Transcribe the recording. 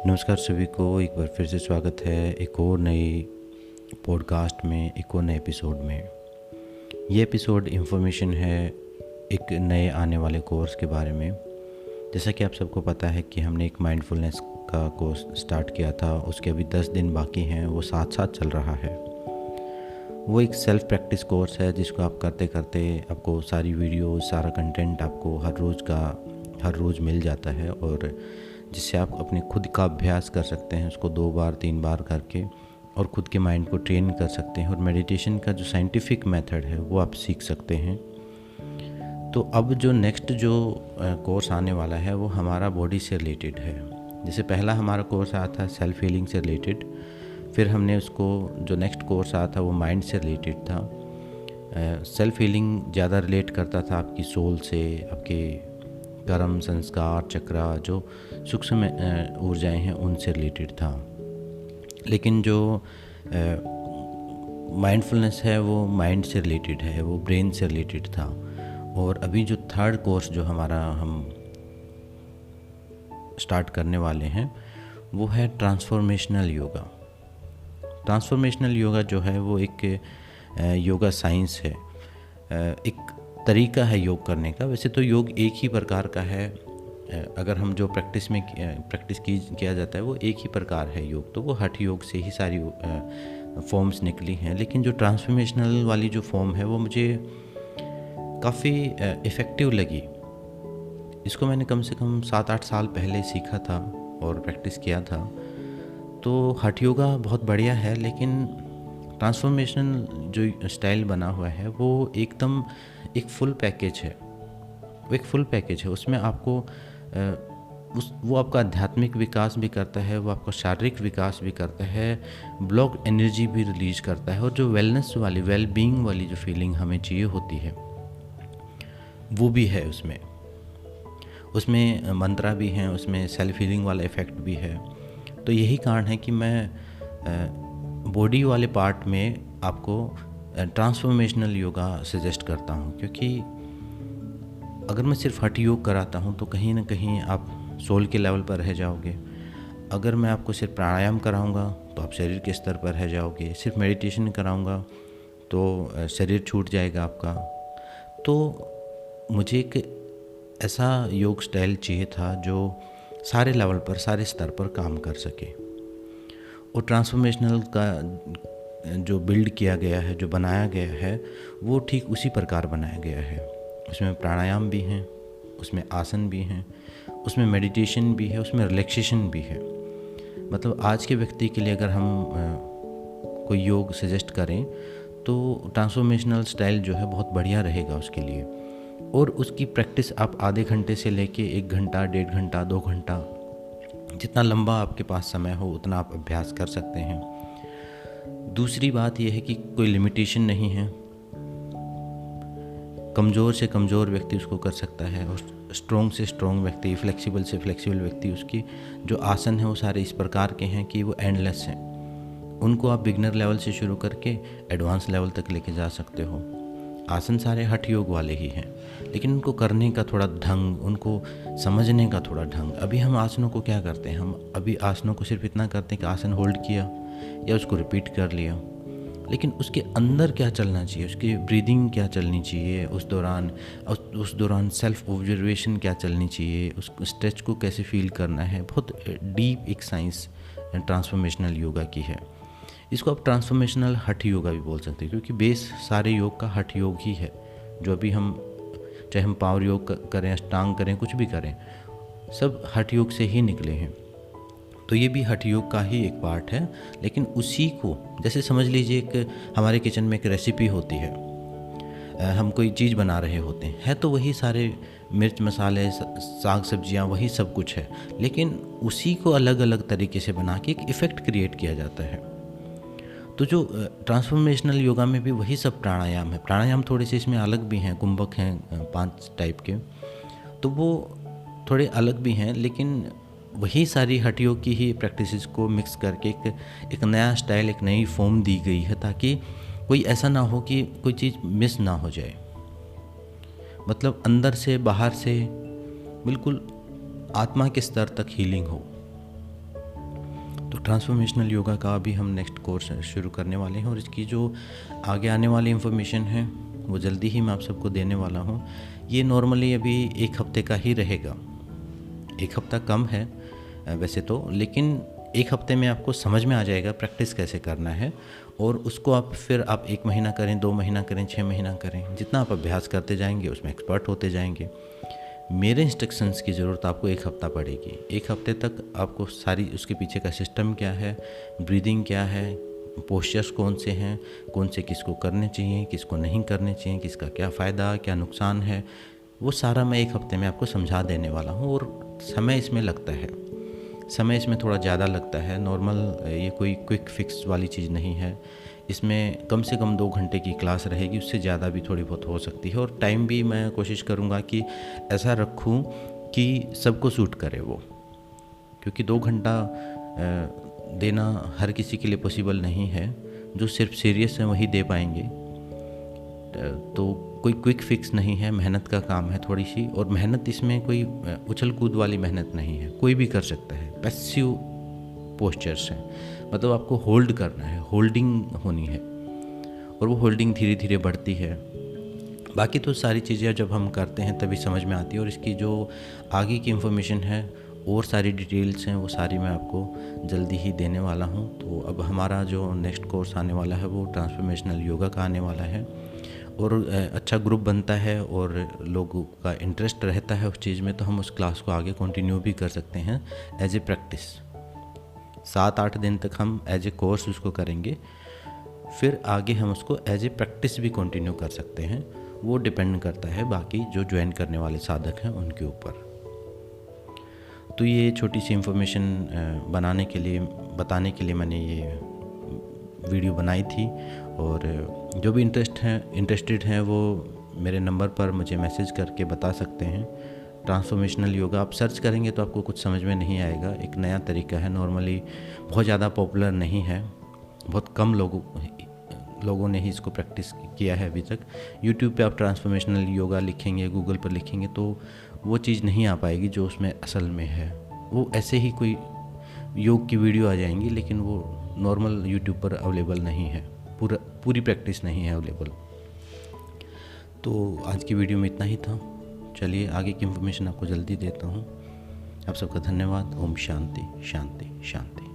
नमस्कार सभी को, एक बार फिर से स्वागत है एक और नई पॉडकास्ट में, एक और नए एपिसोड में। ये एपिसोड इन्फॉर्मेशन है एक नए आने वाले कोर्स के बारे में। जैसा कि आप सबको पता है कि हमने एक माइंडफुलनेस का कोर्स स्टार्ट किया था, उसके अभी 10 दिन बाकी हैं, वो साथ साथ चल रहा है। वो एक सेल्फ प्रैक्टिस कोर्स है जिसको आप करते करते आपको सारी वीडियो, सारा कंटेंट आपको हर रोज़ मिल जाता है, और जिससे आप अपने खुद का अभ्यास कर सकते हैं, उसको 2 बार 3 बार करके, और खुद के माइंड को ट्रेन कर सकते हैं, और मेडिटेशन का जो साइंटिफिक मेथड है वो आप सीख सकते हैं। तो अब जो नेक्स्ट कोर्स आने वाला है वो हमारा बॉडी से रिलेटेड है। जैसे पहला हमारा कोर्स आया था सेल्फ हीलिंग से रिलेटेड, फिर हमने उसको जो नेक्स्ट कोर्स आया था वो माइंड से रिलेटेड था। सेल्फ हीलिंग ज़्यादा रिलेट करता था आपकी सोल से, आपके कर्म, संस्कार, चक्रा, जो सूक्ष्म ऊर्जाएं हैं उनसे रिलेटेड था। लेकिन जो माइंडफुलनेस है वो माइंड से रिलेटेड है, वो ब्रेन से रिलेटेड था। और अभी जो थर्ड कोर्स जो हम स्टार्ट करने वाले हैं वो है ट्रांसफॉर्मेशनल योगा। ट्रांसफॉर्मेशनल योगा जो है वो एक योगा साइंस है, एक तरीका है योग करने का। वैसे तो योग एक ही प्रकार का है, अगर हम जो प्रैक्टिस किया जाता है वो एक ही प्रकार है योग, तो वो हठ योग से ही सारी फॉर्म्स निकली हैं। लेकिन जो ट्रांसफॉर्मेशनल वाली जो फॉर्म है वो मुझे काफ़ी इफ़ेक्टिव लगी। इसको मैंने कम से कम 7-8 साल पहले सीखा था और प्रैक्टिस किया था। तो हठ योगा बहुत बढ़िया है, लेकिन ट्रांसफॉर्मेशनल जो स्टाइल बना हुआ है वो एकदम एक फुल पैकेज है। वो एक फुल पैकेज है, उसमें आपको वो आपका आध्यात्मिक विकास भी करता है, वो आपका शारीरिक विकास भी करता है, ब्लॉक एनर्जी भी रिलीज करता है, और जो वेलनेस वाली, वेल बीइंग वाली जो फीलिंग हमें चाहिए होती है वो भी है उसमें मंत्रा भी हैं, उसमें सेल्फ हीलिंग वाला इफ़ेक्ट भी है। तो यही कारण है कि मैं बॉडी वाले पार्ट में आपको ट्रांसफॉर्मेशनल योगा सजेस्ट करता हूँ, क्योंकि अगर मैं सिर्फ हठ योग कराता हूँ तो कहीं ना कहीं आप सोल के लेवल पर रह जाओगे। अगर मैं आपको सिर्फ प्राणायाम कराऊंगा तो आप शरीर के स्तर पर रह जाओगे। सिर्फ मेडिटेशन कराऊंगा तो शरीर छूट जाएगा आपका। तो मुझे एक ऐसा योग स्टाइल चाहिए था जो सारे लेवल पर, सारे स्तर पर काम कर सके। और ट्रांसफॉर्मेशनल का जो बिल्ड किया गया है, जो बनाया गया है, वो ठीक उसी प्रकार बनाया गया है। उसमें प्राणायाम भी हैं, उसमें आसन भी हैं, उसमें मेडिटेशन भी है, उसमें रिलैक्सेशन भी है। मतलब आज के व्यक्ति के लिए अगर हम कोई योग सजेस्ट करें तो ट्रांसफॉर्मेशनल स्टाइल जो है बहुत बढ़िया रहेगा उसके लिए। और उसकी प्रैक्टिस आप आधे घंटे से लेके 1 घंटा, 1.5 घंटा, 2 घंटा, जितना लंबा आपके पास समय हो उतना आप अभ्यास कर सकते हैं। दूसरी बात यह है कि कोई लिमिटेशन नहीं है। कमज़ोर से कमज़ोर व्यक्ति उसको कर सकता है, और स्ट्रॉन्ग से स्ट्रॉन्ग व्यक्ति, फ्लेक्सिबल से फ्लेक्सिबल व्यक्ति, उसकी जो आसन है वो सारे इस प्रकार के हैं कि वो एंडलेस हैं। उनको आप बिगनर लेवल से शुरू करके एडवांस लेवल तक लेके जा सकते हो। आसन सारे हठ योग वाले ही हैं, लेकिन उनको करने का थोड़ा ढंग, उनको समझने का थोड़ा ढंग। अभी हम आसनों को क्या करते हैं, हम अभी आसनों को सिर्फ इतना करते हैं कि आसन होल्ड किया या उसको रिपीट कर लिया, लेकिन उसके अंदर क्या चलना चाहिए, उसकी ब्रीदिंग क्या चलनी चाहिए उस दौरान सेल्फ ऑब्जर्वेशन क्या चलनी चाहिए, उस स्ट्रेच को कैसे फील करना है, बहुत डीप एक साइंस ट्रांसफॉर्मेशनल योगा की है। इसको आप ट्रांसफॉर्मेशनल हठ योगा भी बोल सकते हैं, क्योंकि बेस सारे योग का हठ योग ही है। जो अभी चाहे हम पावर योग करें, अष्टांग करें, कुछ भी करें, सब हठ योग से ही निकले हैं। तो ये भी हठ योग का ही एक पार्ट है। लेकिन उसी को, जैसे समझ लीजिए एक हमारे किचन में एक रेसिपी होती है, हम कोई चीज़ बना रहे होते हैं, तो वही सारे मिर्च, मसाले, साग सब्जियां, वही सब कुछ है, लेकिन उसी को अलग अलग तरीके से बना के एक इफ़ेक्ट क्रिएट किया जाता है। तो जो ट्रांसफॉर्मेशनल योगा में भी वही सब प्राणायाम है। प्राणायाम थोड़े से इसमें अलग भी हैं, कुंभक हैं 5 टाइप के, तो वो थोड़े अलग भी हैं, लेकिन वही सारी हठ योग की ही प्रैक्टिसेस को मिक्स करके एक नया स्टाइल, एक नई फॉर्म दी गई है, ताकि कोई ऐसा ना हो कि कोई चीज़ मिस ना हो जाए। मतलब अंदर से बाहर से बिल्कुल आत्मा के स्तर तक हीलिंग हो। तो ट्रांसफॉर्मेशनल योगा का अभी हम नेक्स्ट कोर्स शुरू करने वाले हैं और इसकी जो आगे आने वाली इन्फॉर्मेशन है वो जल्दी ही मैं आप सबको देने वाला हूँ। ये नॉर्मली अभी 1 हफ्ते का ही रहेगा, 1 हफ्ता कम है वैसे तो, लेकिन 1 हफ्ते में आपको समझ में आ जाएगा प्रैक्टिस कैसे करना है और उसको आप फिर 1 महीना करें, 2 महीना करें, 6 महीना करें, जितना आप अभ्यास करते जाएंगे उसमें एक्सपर्ट होते जाएंगे। मेरे इंस्ट्रक्शंस की ज़रूरत आपको 1 हफ्ता पड़ेगी। 1 हफ्ते तक आपको सारी उसके पीछे का सिस्टम क्या है, ब्रीदिंग क्या है, पोस्चर्स कौन से हैं, कौन से किसको करने चाहिए, किसको नहीं करने चाहिए, किसका क्या फ़ायदा क्या नुकसान है, वो सारा मैं 1 हफ्ते में आपको समझा देने वाला हूँ। और समय इसमें लगता है, समय इसमें थोड़ा ज़्यादा लगता है। नॉर्मल ये कोई क्विक फिक्स वाली चीज़ नहीं है। इसमें कम से कम 2 घंटे की क्लास रहेगी, उससे ज़्यादा भी थोड़ी बहुत हो सकती है। और टाइम भी मैं कोशिश करूँगा कि ऐसा रखूँ कि सबको सूट करे वो, क्योंकि 2 घंटा देना हर किसी के लिए पॉसिबल नहीं है। जो सिर्फ सीरियस हैं वही दे पाएंगे। तो कोई क्विक फिक्स नहीं है, मेहनत का काम है थोड़ी सी। और मेहनत इसमें कोई उछल कूद वाली मेहनत नहीं है, कोई भी कर सकता है। पैसिव पोस्चर्स हैं, मतलब आपको होल्ड करना है, होल्डिंग होनी है और वो होल्डिंग धीरे धीरे बढ़ती है। बाकी तो सारी चीज़ें जब हम करते हैं तभी समझ में आती है। और इसकी जो आगे की इन्फॉर्मेशन है और सारी डिटेल्स हैं वो सारी मैं आपको जल्दी ही देने वाला हूँ। तो अब हमारा जो नेक्स्ट कोर्स आने वाला है वो ट्रांसफॉर्मेशनल योगा का आने वाला है और अच्छा ग्रुप बनता है और लोगों का इंटरेस्ट रहता है उस चीज़ में, तो हम उस क्लास को आगे कंटिन्यू भी कर सकते हैं एज ए प्रैक्टिस। 7-8 दिन तक हम एज ए कोर्स उसको करेंगे, फिर आगे हम उसको एज ए प्रैक्टिस भी कंटिन्यू कर सकते हैं। वो डिपेंड करता है बाकी जो ज्वाइन करने वाले साधक हैं उनके ऊपर। तो ये छोटी सी इन्फॉर्मेशन बताने के लिए मैंने ये वीडियो बनाई थी। और जो भी इंटरेस्टेड हैं वो मेरे नंबर पर मुझे मैसेज करके बता सकते हैं। ट्रांसफॉर्मेशनल योगा आप सर्च करेंगे तो आपको कुछ समझ में नहीं आएगा। एक नया तरीका है, नॉर्मली बहुत ज़्यादा पॉपुलर नहीं है, बहुत कम लोगों ने ही इसको प्रैक्टिस किया है अभी तक। यूट्यूब पे आप ट्रांसफॉर्मेशनल योगा लिखेंगे, गूगल पर लिखेंगे तो वो चीज़ नहीं आ पाएगी जो उसमें असल में है। वो ऐसे ही कोई योग की वीडियो आ जाएंगी, लेकिन वो नॉर्मल यूट्यूब पर अवेलेबल नहीं है, पूरी प्रैक्टिस नहीं है अवेलेबल। तो आज की वीडियो में इतना ही था। चलिए आगे की इन्फॉर्मेशन आपको जल्दी देता हूँ। आप सबका धन्यवाद। ओम शांति शांति शांति।